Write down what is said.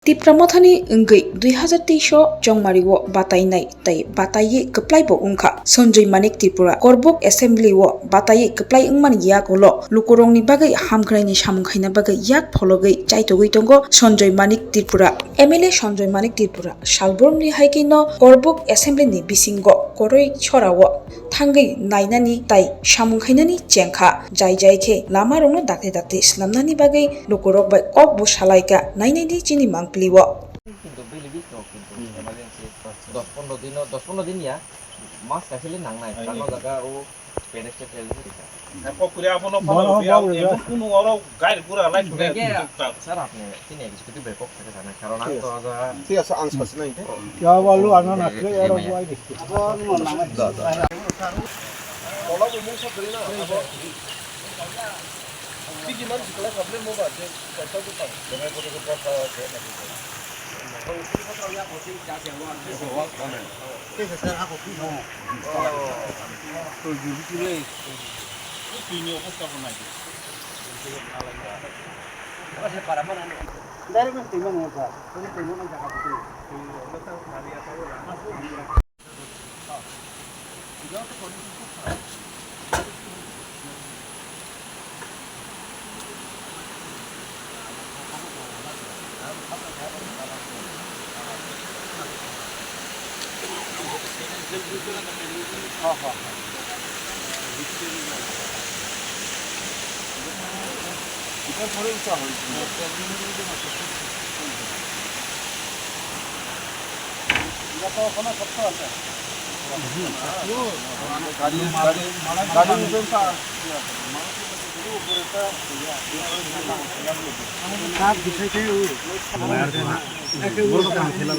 Tipramathani Ungai 2023 Jongmariwo Batainai Tai Batayi Keplaibo Ungka Sanjoy Manik Tripura Karbook Assembly wo Batayi Keplai Ungman Yakolo Lukurokni bagai hamkraini samungkhaina bagai yak phologai chaitogui tongo Sanjoy Manik Tripura MLA Sanjoy Manik Tripura Salborni haikino Karbook Assembly ni bisingo koroi chorawo thangai nainani tai samungkhainani chengkha jai khe lama rongno dakte islamnani bagai Lukurok bai ok bo salaika nainai chini Pliwo. কিন্তু বিলি বিক্রি কিন্তু emergency 10-15 দিন ইয়া মাছ রাখিলে নাং নাই কারণ জায়গা ও পেডেস্টে তেল দিছে পকুরে আপন ফলো বিয়া কোন ওরা গাইড পুরা লাইট করে স্যার আপনি চিনি এক্সিকিউটিভ ব্যাপক থেকে জানেন কারণ আমি তো ঠিক আছে আনসার নাই ইয়া বলু আনা না কে এর ওয়াই দেখি বলা মুখ সব ধরে না কি কি মানুষ কলা প্রবলেম হবে যে কত কত দেখা কত কত কথা আছে নাকি তো যদি কিলে তিনি উপস্থাপন নাই আচ্ছা para mana ডাইরেক্ট টিমন ওঠা কোন টিমন জায়গা থেকে এটা পরে ইচ্ছা হইছে এটা তো কোনো সত্য আছে গাড়ি ইনফেন্সা সাত বিষয় থেকে বড় কাম ছিল